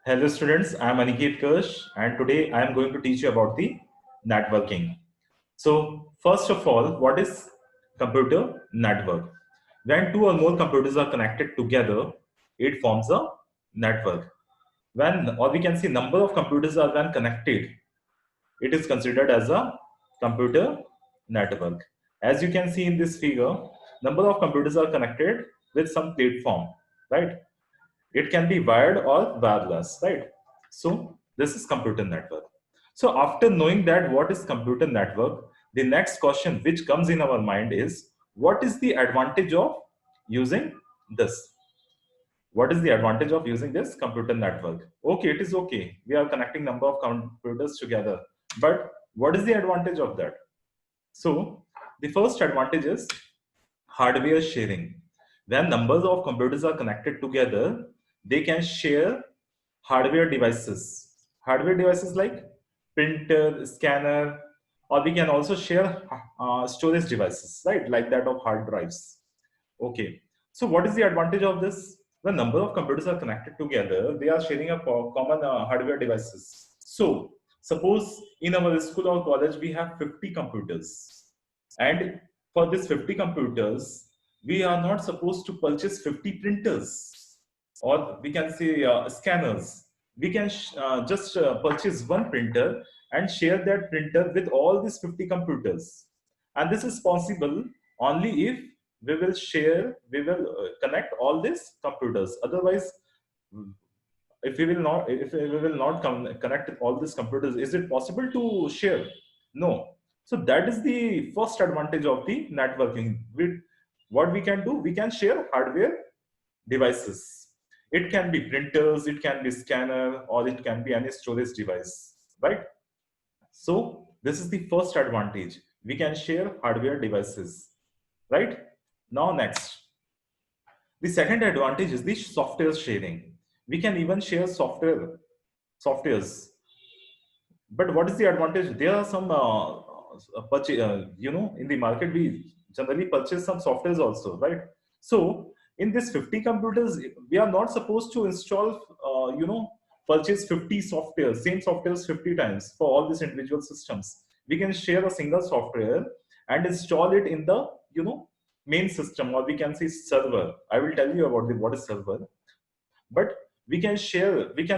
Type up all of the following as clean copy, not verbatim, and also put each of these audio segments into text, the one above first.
Hello students, I am Aniket Kirsch and today I am going to teach you about the networking. So first of all, what is computer network? When two or more computers are connected together, it forms a network. When, or we can say number of computers are when connected, it is considered as a computer network. As you can see in this figure, number of computers are connected with some platform, right? It can be wired or wireless, right? So this is computer network. So after knowing that what is computer network, the next question which comes in our mind is, what is the advantage of using this? What is the advantage of using this computer network? Okay, it is okay. We are connecting number of computers together. But what is the advantage of that? So the first advantage is hardware sharing. When numbers of computers are connected together, they can share hardware devices. Hardware devices like printer, scanner, or we can also share storage devices, right? Like that of hard drives. Okay. So what is the advantage of this? When number of computers are connected together, they are sharing a common hardware devices. So suppose in our school or college, we have 50 computers. And for this 50 computers, we are not supposed to purchase 50 printers, or we can say scanners. We can just purchase one printer and share that printer with all these 50 computers. And this is possible only if we will connect all these computers. Otherwise, if we will not connect all these computers, is it possible to share? No. So that is the first advantage of the networking. What we can do, we can share hardware devices. It can be printers, it can be scanner, or it can be any storage device, right? So this is the first advantage. We can share hardware devices, right? Now next, the second advantage is the software sharing. We can even share softwares. But what is the advantage? There are some in the market we generally purchase some softwares also, right? So in this 50 computers, we are not supposed to install, purchase 50 softwares, same softwares 50 times for all these individual systems. We can share a single software and install it in the, main system, or we can say server. I will tell you about what is server. But we can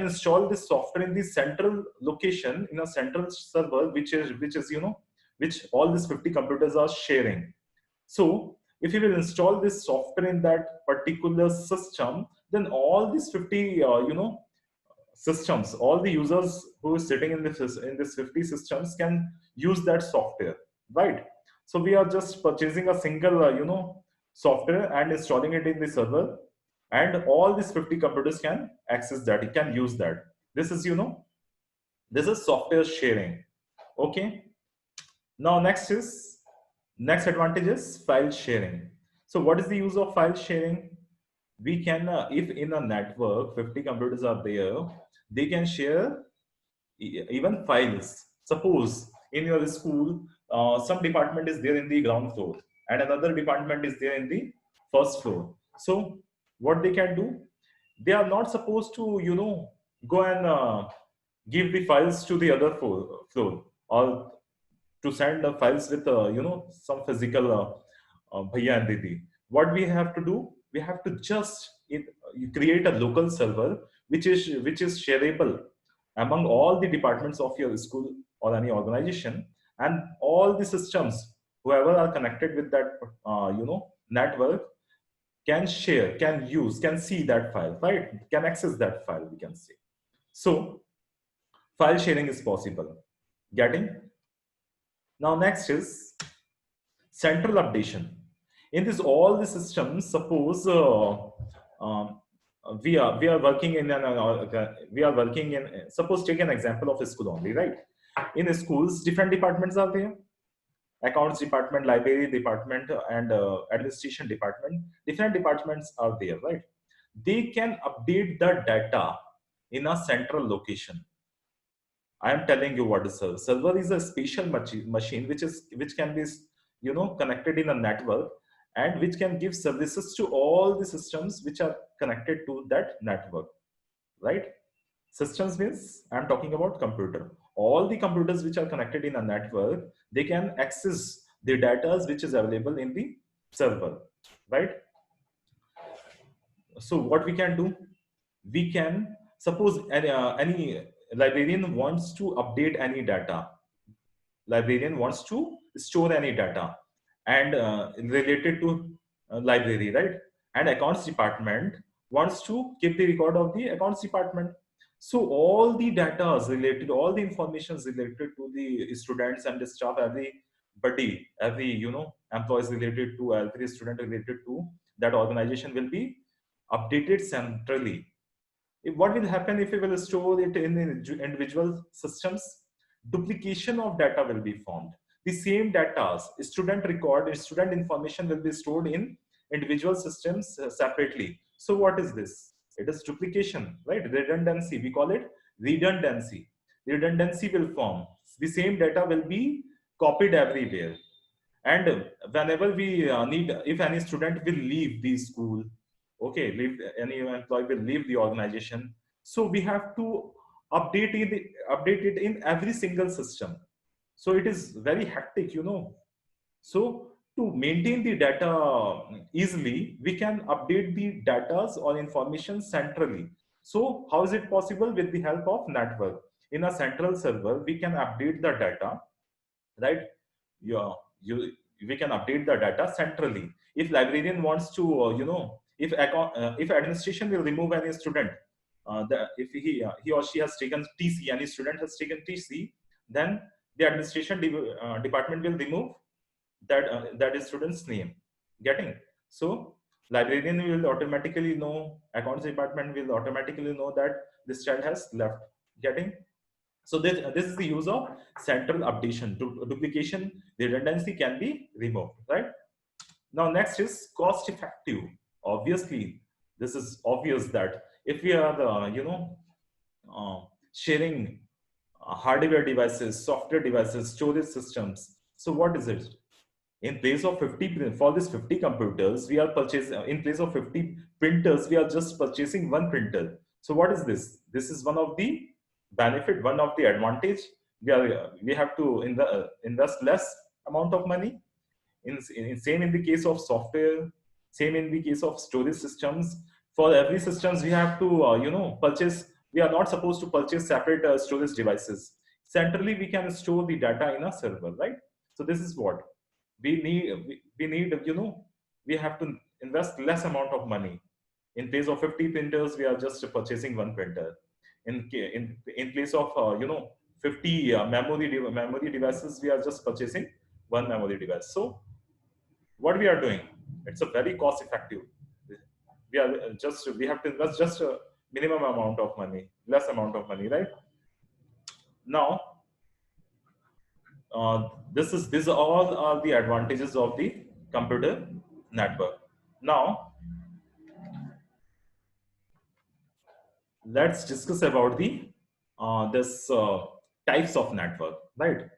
install this software in the central location, in a central server, which is which all these 50 computers are sharing. So if you will install this software in that particular system, then all these 50 systems, all the users who is sitting in this 50 systems can use that software, right? So we are just purchasing a single software and installing it in the server, and all these 50 computers can access that, it can use that. This is this is software sharing. Okay. Now next advantage is file sharing. So what is the use of file sharing? We can if in a network 50 computers are there, they can share even files. Suppose in your school, some department is there in the ground floor and another department is there in the first floor. So what they can do, they are not supposed to go and give the files to the other floor, or to send the files with some physical bhaiya and didi. What we have to do, we have to just create a local server which is shareable among all the departments of your school or any organization, and all the systems whoever are connected with that network can share, can use, can see that file, right? Can access that file, we can say. So file sharing is possible. Getting? Now next is central updation. In this all the systems, suppose um, we are working in we are working in, suppose take an example of a school only, right? In schools, different departments are there: accounts department, library department, and administration department. Different departments are there, right? They can update the data in a central location. I am telling you what is server. Server is a special machine which can be connected in a network, and which can give services to all the systems which are connected to that network, right? Systems means I'm talking about computer. All the computers which are connected in a network, they can access the data which is available in the server, right? So what we can do, we can suppose any librarian wants to update any data, librarian wants to store any data and related to library, right? And accounts department wants to keep the record of the accounts department. So all the data is related, all the information is related to the students and the staff, everybody, every employees related to every student related to that organization will be updated centrally. What will happen if we will store it in individual systems? Duplication of data will be formed. The same data, student record, student information will be stored in individual systems separately. So what is this? It is duplication, right? Redundancy. We call it redundancy. Redundancy will form. The same data will be copied everywhere. And whenever we need, if any student will leave the school, okay, leave, any employee will leave the organization, so we have to update it in every single system. So it is very hectic, so to maintain the data easily, we can update the data or information centrally. So how is it possible? With the help of network. In a central server, we can update the data, right? Yeah, you we can update the data centrally. If librarian wants to, if administration will remove any student, if he or she has taken TC, any student has taken TC, then the administration department will remove that is student's name. Getting? So librarian will automatically know, accounts department will automatically know that this child has left. Getting? So this is the use of central updation. Duplication, the redundancy can be removed, right? Now next is cost effective. Obviously, this is obvious that if we are, sharing hardware devices, software devices, storage systems, so what is it? In place of 50, for this 50 computers, we are purchasing, in place of 50 printers, we are just purchasing one printer. So what is this? This is one of the benefit, one of the advantage. We have to invest less amount of money. Same in the case of software, same in the case of storage systems. For every systems, we have to purchase. We are not supposed to purchase separate storage devices. Centrally, we can store the data in a server, right? So this is what we need. We have to invest less amount of money. In place of 50 printers, we are just purchasing one printer. In place of 50 memory devices, we are just purchasing one memory device. So what we are doing, it's a very cost effective. We have to invest just a minimum amount of money, less amount of money, right? Now these all are the advantages of the computer network. Now let's discuss about the this types of network, right?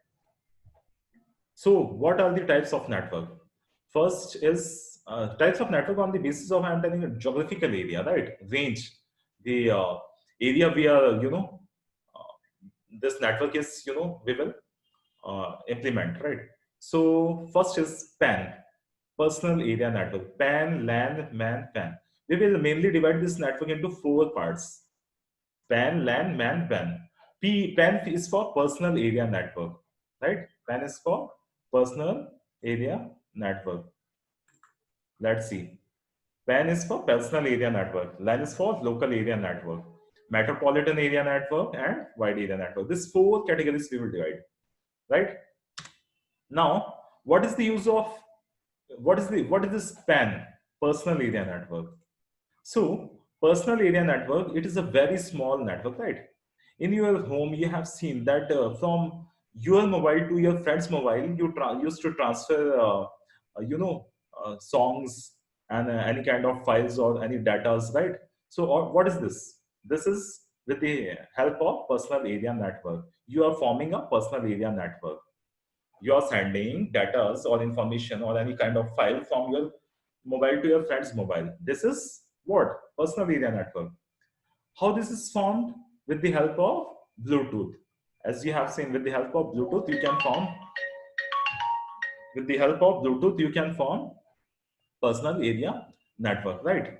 So what are the types of network? First is types of network on the basis of, I'm telling you, geographical area, right? Range, the area we are, this network is, we will implement, right? So first is PAN, personal area network. PAN, LAN, MAN, PAN. We will mainly divide this network into 4 parts: PAN, LAN, MAN, PAN. PAN is for personal area network, right? PAN is for personal area network. Let's see. PAN is for personal area network. LAN is for local area network. Metropolitan area network and wide area network. These 4 categories we will divide, right? Now, what is the use of, what is this PAN, personal area network? So personal area network, it is a very small network, right? In your home, you have seen that from your mobile to your friend's mobile, you used to transfer, songs and any kind of files or any datas, right? So what is this? This is with the help of personal area network. You are forming a personal area network. You are sending data or information or any kind of file from your mobile to your friend's mobile. This is what? Personal area network. How this is formed? with the help of Bluetooth. As you have seen, with the help of Bluetooth, you can form, with the help of Bluetooth, you can form personal area network, right?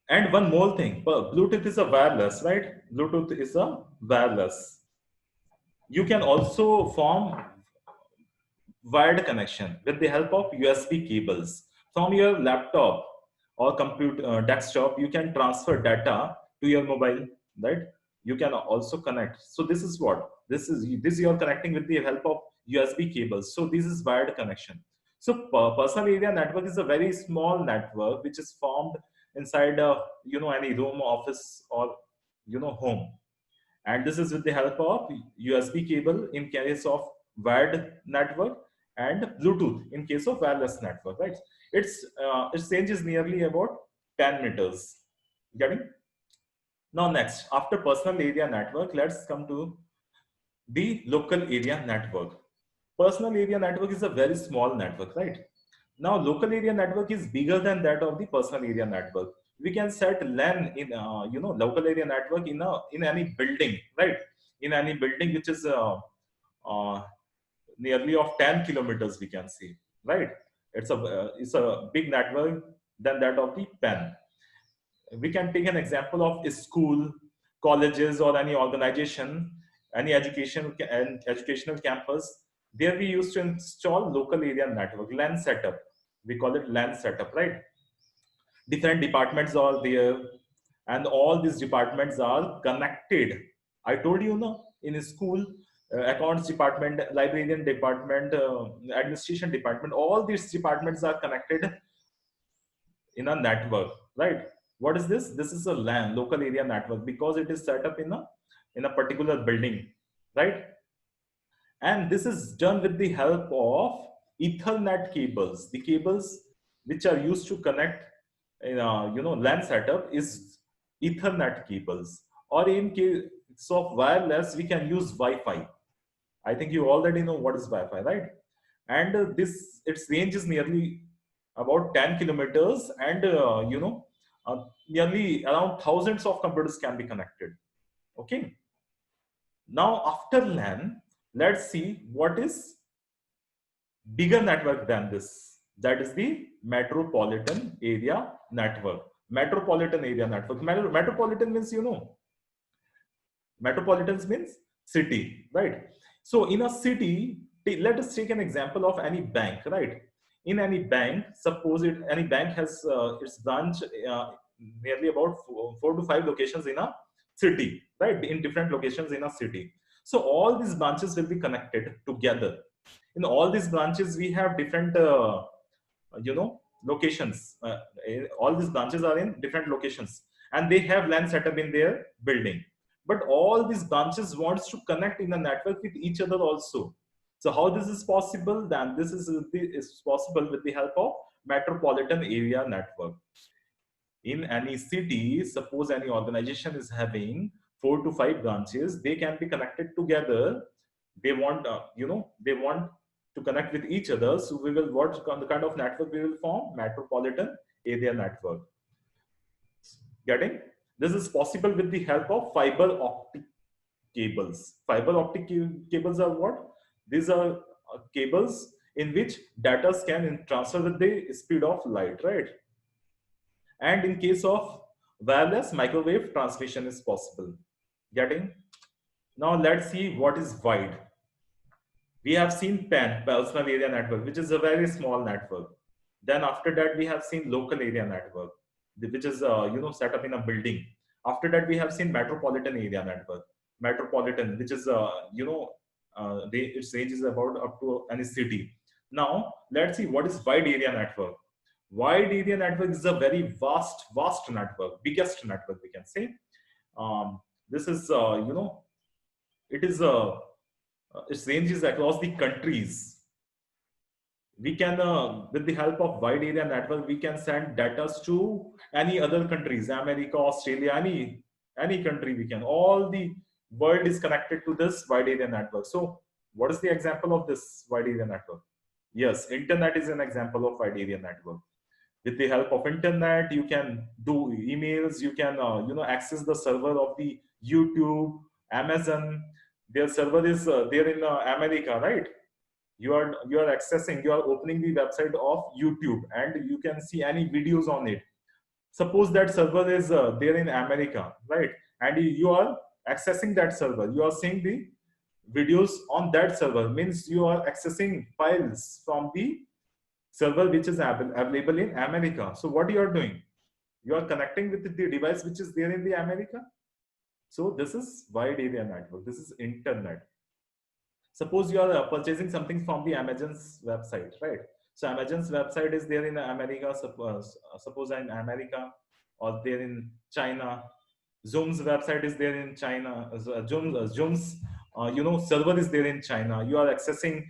And one more thing, Bluetooth is a wireless, right? Bluetooth is a wireless. You can also form wired connection with the help of USB cables. From your laptop or computer desktop, you can transfer data to your mobile, right? You can also connect. So this is what this you are connecting with the help of USB cables. So this is wired connection. So personal area network is a very small network which is formed inside any room, office, or home. And this is with the help of USB cable in case of wired network, and Bluetooth in case of wireless network, right? Its range is nearly about 10 meters. Getting? Now next, after personal area network, let's come to the local area network. Personal area network is a very small network, right? Now local area network is bigger than that of the personal area network. We can set LAN in local area network in any building, right? In any building which is uh, nearly of 10 kilometers, we can see, right? It's a big network than that of the pen. We can take an example of a school, colleges, or any organization, any education and educational campus. There we used to install local area network, LAN setup. We call it LAN setup, right? Different departments are there, and all these departments are connected. I told you, no, in a school, accounts department, librarian department, administration department, all these departments are connected in a network, right? What is this? This is a LAN, local area network, because it is set up in a particular building, right? And this is done with the help of Ethernet cables. The cables which are used to connect in LAN setup is Ethernet cables. Or in case of wireless, we can use Wi-Fi. I think you already know what is Wi-Fi, right? And this its range is nearly about 10 kilometers, and nearly around thousands of computers can be connected. Okay. Now after LAN, let's see what is bigger network than this. That is the metropolitan area network. Metropolitan area network. Metropolitan means, metropolitans means city, right? So in a city, let us take an example of any bank, right? In any bank, suppose any bank has its branch nearly about four to five locations in a city, right? In different locations in a city. So all these branches will be connected together. In all these branches, we have different locations. All these branches are in different locations, and they have LAN setup in their building. But all these branches wants to connect in a network with each other also. So how this is possible? Then this is possible with the help of metropolitan area network. In any city, suppose any organization is having four to five branches, they can be connected together. They want they want to connect with each other, so we will, what the kind of network we will form? Metropolitan area network. Getting? This is possible with the help of fiber optic cables. Fiber optic cables are what? These are cables in which data can transfer with the speed of light, right? And in case of wireless, microwave transmission is possible. Getting? Now let's see what is wide. We have seen PAN, personal area network, which is a very small network. Then after that, we have seen local area network, which is set up in a building. After that, we have seen metropolitan area network. Metropolitan, which is its range is about up to any city. Now let's see what is wide area network. Wide area network is a very vast network, biggest network, we can say. This is it is its range is across the countries. We can with the help of wide area network, we can send data to any other countries, America, Australia, any country. We can, all the world is connected to this wide area network. So what is the example of this wide area network? Yes, internet is an example of wide area network. With the help of internet, you can do emails, you can access the server of the YouTube, Amazon. Their server is there in America, right? You are accessing, you are opening the website of YouTube and you can see any videos on it. Suppose that server is there in America, right? And you are accessing that server, you are seeing the videos on that server, means you are accessing files from the server which is available in America. So what you are doing, you are connecting with the device which is there in the America. So this is wide area network, this is internet. Suppose you are purchasing something from the Amazon's website, right? So Amazon's website is there in America, suppose in America, or there in China. Zoom's website is there in China. Zoom's server is there in China. You are accessing,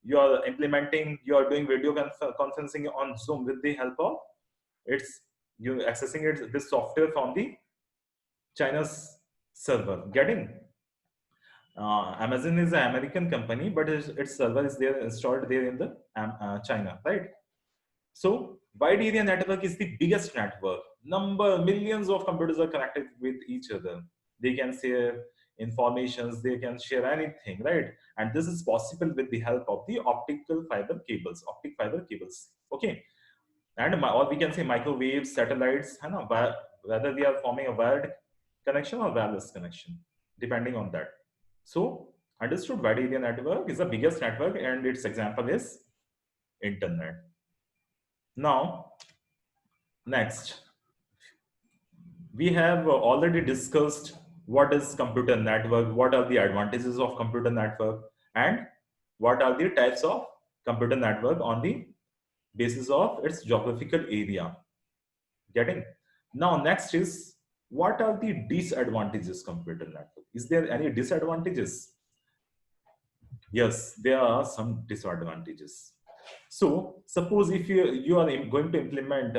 you are implementing, you are doing video conferencing on Zoom with the help of it's you accessing it this software from the China's server. Getting Amazon is an American company, but its server is there installed there in the China, right? So wide area network is the biggest network. Millions of computers are connected with each other. They can share informations, they can share anything, right? And this is possible with the help of the optic fiber cables. Okay, and or we can say microwave satellites, whether they are forming a wired connection or wireless connection, depending on that. So understood, wide area network is the biggest network and its example is internet. Now, next, we have already discussed what is computer network, what are the advantages of computer network, and what are the types of computer network on the basis of its geographical area. Getting? Now, next is what are the disadvantages computer network? Is there any disadvantages? Yes, there are some disadvantages. So suppose if you are going to implement,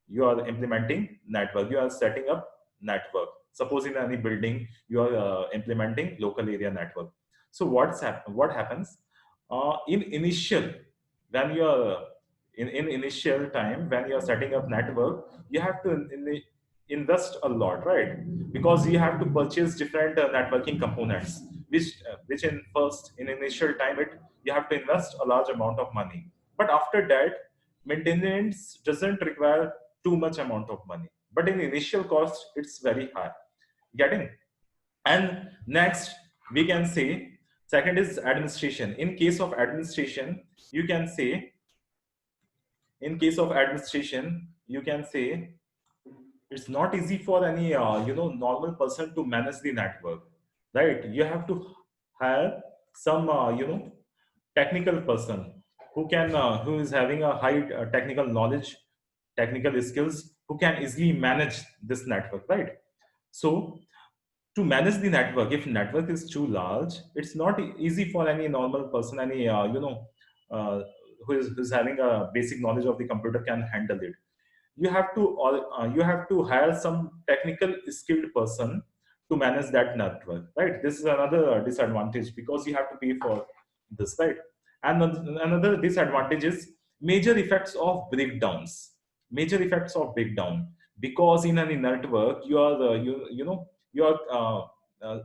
you are implementing network, you are setting up network. Suppose in any building, you are implementing local area network. So what happens in initial, when you are in initial time, when you are setting up network, you have to invest a lot, right? Because you have to purchase different networking components, which in initial time you have to invest a large amount of money. But after that, maintenance doesn't require too much amount of money. But in initial cost, it's very high. Getting? And next, we can say, second is administration. In case of administration, you can say, it's not easy for any normal person to manage the network, right? You have to hire some technical person who is having a high technical knowledge, technical skills, who can easily manage this network, right? So to manage the network, if network is too large, it's not easy for any normal person, any uh, who's having a basic knowledge of the computer can handle it. You have to hire some technical skilled person to manage that network, right? This is another disadvantage, because you have to pay for this, right? And another disadvantage is major effects of breakdowns. Major effects of breakdown, because in any network you are you are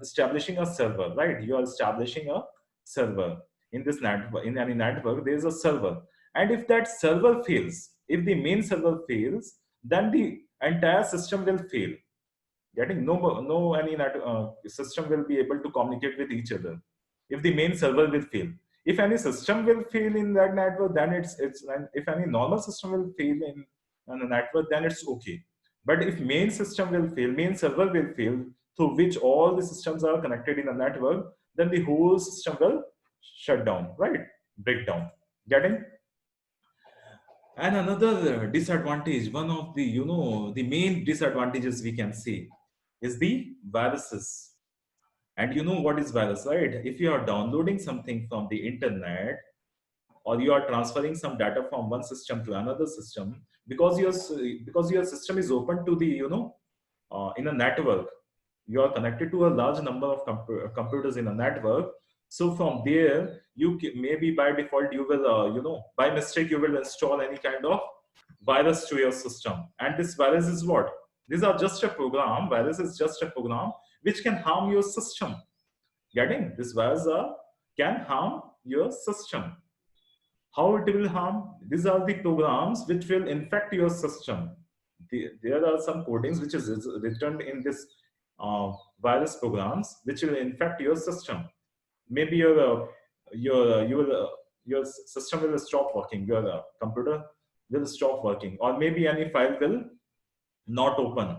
establishing a server, right? You are establishing a server. In this network, in any network, there is a server, and if that server fails, if the main server fails, then the entire system will fail. Getting? No any system will be able to communicate with each other if the main server will fail. If any system will fail in that network, then it's and if any normal system will fail in a network, then it's okay. But if main system will fail, main server will fail, through which all the systems are connected in a network, then the whole system will shut down, right? Break down. Getting? And another disadvantage, one of the the main disadvantages we can see, is the viruses. And you know what is virus, right? If you are downloading something from the internet, or you are transferring some data from one system to another system, because your system is open to the in a network, you are connected to a large number of computers in a network. So from there, maybe by default you will by mistake you will install any kind of virus to your system. And this virus is what? These are just a program. Virus is just a program which can harm your system. Getting this virus can harm your system. How it will harm? These are the programs which will infect your system. There are some codings which is written in this virus programs which will infect your system. Maybe your system will stop working. Your computer will stop working, or maybe any file will not open.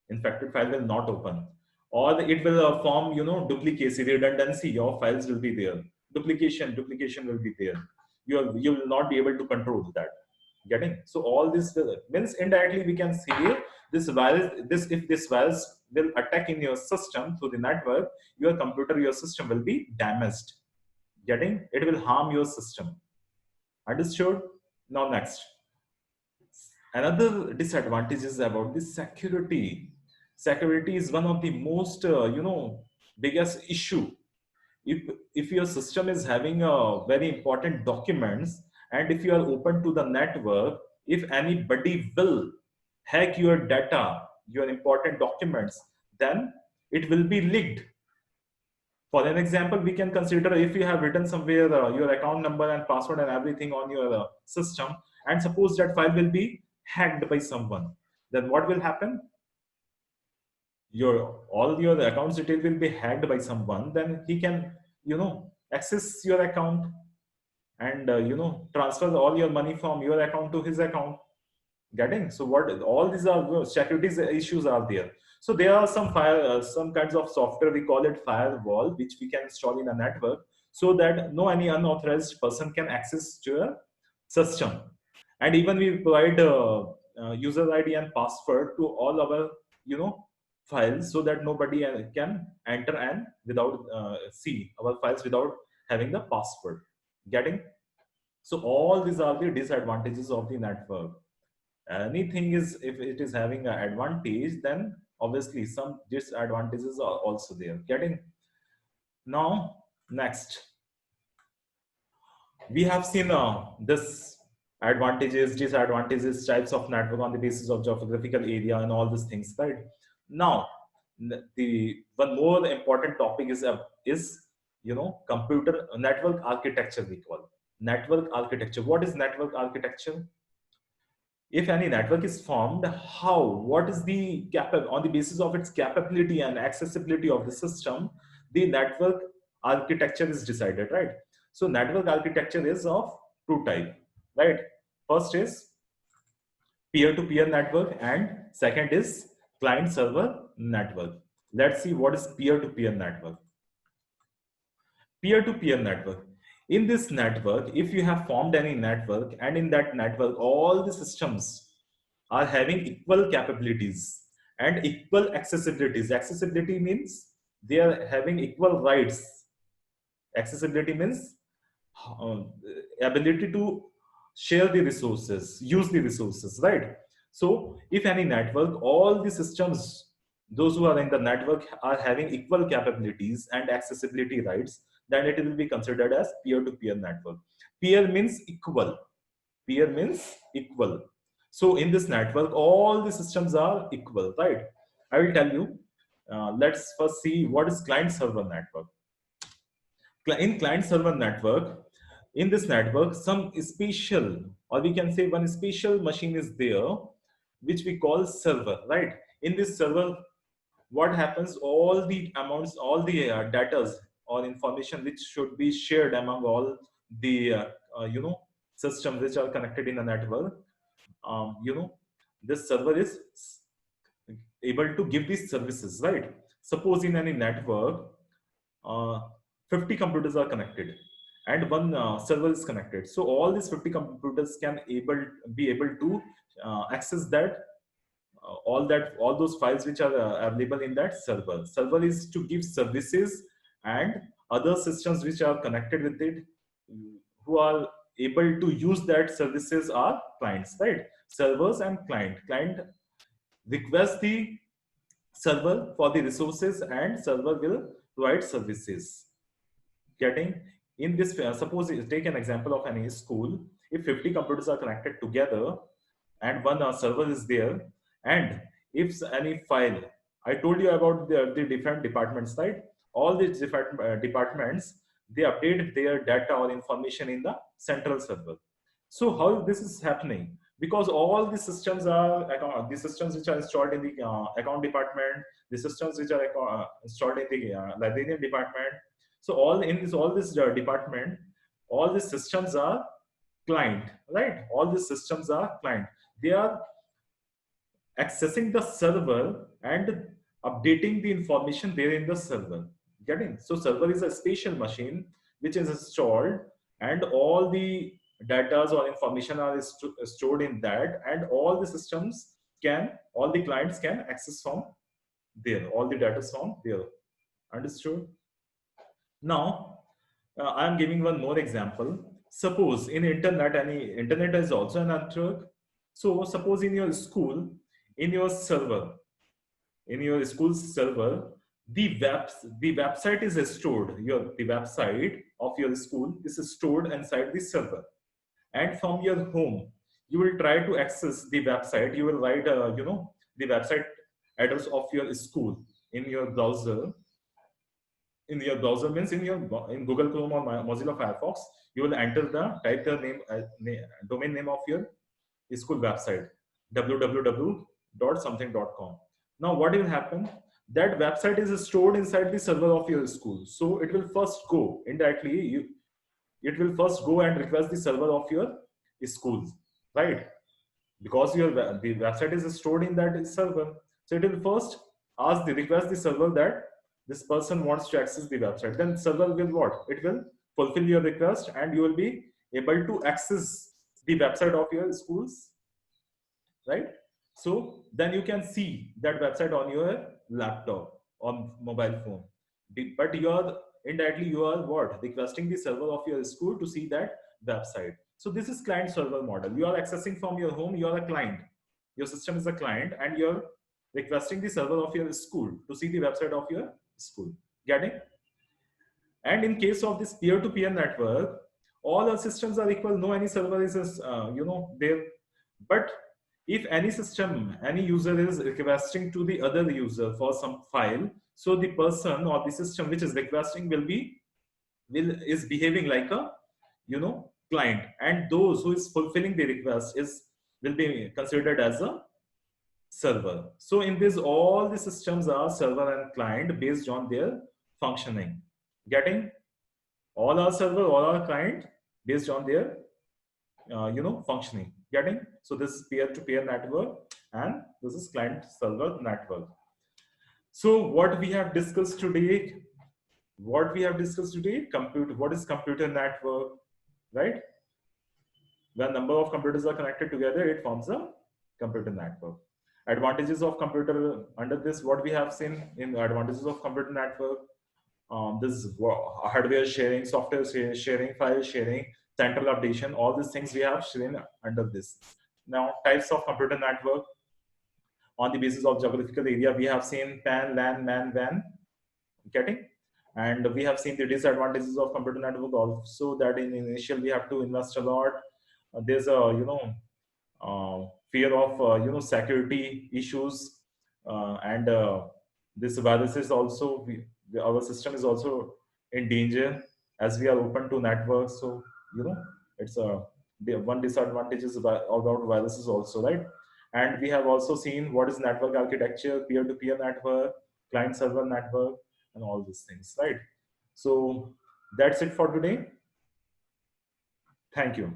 Infected file will not open, or it will form duplicacy, redundancy. Your files will be there. Duplication will be there. You will not be able to control that. Getting? So all this means indirectly we can say this virus. If this virus will attack in your system through the network, your computer, your system will be damaged. Getting? It will harm your system. Understood? Now next. Another disadvantage is about the security. Security is one of the most biggest issue. If your system is having very important documents, and if you are open to the network, if anybody will hack your data, your important documents, then it will be leaked. For an example, we can consider if you have written somewhere your account number and password and everything on your system, and suppose that file will be hacked by someone, then what will happen? All your accounts detail will be hacked by someone. Then he can access your account and transfer all your money from your account to his account. Getting? So what all these are security issues are there. So there are some kinds of software, we call it firewall, which we can install in a network, so that no any unauthorized person can access to a system. And even we provide user ID and password to all our files, so that nobody can enter and without see our files without having the password. Getting? So all these are the disadvantages of the network. Anything is, if it is having an advantage, then obviously some disadvantages are also there. Getting? Now next, we have seen this advantages, disadvantages, types of network on the basis of geographical area and all these things, right? Now the one more important topic is computer network architecture. We call network architecture. What is network architecture? If any network is formed, what is the on the basis of its capability and accessibility of the system, the network architecture is decided, right? So network architecture is of two type, right? First is peer-to-peer network, and second is client-server network. Let's see what is peer-to-peer network. Peer-to-peer network. In this network, if you have formed any network, and in that network all the systems are having equal capabilities and equal accessibilities. Accessibility means they are having equal rights. Accessibility means uh, ability to share the resources, use the resources, right? So if any network, all the systems, those who are in the network are having equal capabilities and accessibility rights, then it will be considered as peer-to-peer network. Peer means equal. Peer means equal. So in this network, all the systems are equal, right? I will tell you. Let's first see what is client-server network. In client-server network, in this network, some special, or we can say one special machine is there, which we call server, right? In this server, what happens? All the amounts, all the data or information which should be shared among all the systems which are connected in a network, this server is able to give these services, right? Suppose in any network, uh, 50 computers are connected and one server is connected. So all these 50 computers can be able to access that all those files which are available in that server. Server is to give services, and other systems which are connected with it, who are able to use that services, are clients, right? Servers and client request the server for the resources, and server will provide services. Getting? In this, suppose take an example of any school. If 50 computers are connected together, and one server is there. And if any file, I told you about the different departments, right? All these different departments, they update their data or information in the central server. So how this is happening? Because all the systems are the systems which are installed in the account department, the systems which are installed in the librarian department. So all this department, all these systems are client, right? All these systems are client. They are accessing the server and updating the information there in the server. Getting? So server is a special machine which is installed, and all the data or information are stored in that, and all the systems all the clients can access from there, all the data from there. Understood? Now, I am giving one more example. Suppose in internet, any internet is also a network. So suppose in your school, in your server, in your school's server, the website is stored. The website of your school is stored inside the server, and from your home, you will try to access the website. You will write, the website address of your school in your browser. In your browser means in Google Chrome or Mozilla Firefox, you will enter the type the domain name of your school website, www.something.com. Now what will happen? That website is stored inside the server of your school, so it will first go indirectly. It will first go and request the server of your school, right? Because the website is stored in that server, so it will first request the server that this person wants to access the website. Then server will what? It will fulfill your request, and you will be able to access the website of your schools, right? So then you can see that website on your laptop or mobile phone. But you are what? Requesting the server of your school to see that website. So this is client server model. You are accessing from your home, you are a client. Your system is a client, and you're requesting the server of your school to see the website of your school. Getting? And in case of this peer-to-peer network, all our systems are equal. No any server is there. But if any system, any user is requesting to the other user for some file, so the person or the system which is requesting is behaving like a client, and those who is fulfilling the request will be considered as a server. So in this, all the systems are server and client based on their functioning. Getting? All our server, all our client based on their functioning. Getting? So this is peer-to-peer network, and this is client server network. So what we have discussed today, what is computer network, right? When number of computers are connected together, it forms a computer network. Advantages of computer, under this, what we have seen in advantages of computer network, this hardware sharing, software sharing, file sharing, central updation, all these things we have seen under this. Now, types of computer network. On the basis of geographical area, we have seen PAN, LAN, MAN, WAN. Getting? And we have seen the disadvantages of computer network also, that in initial we have to invest a lot. There's a fear of security issues, and this virus is also our system is also in danger as we are open to networks. So it's one disadvantage is about viruses also, right? And we have also seen what is network architecture, peer-to-peer network, client server network, and all these things, right? So that's it for today. Thank you.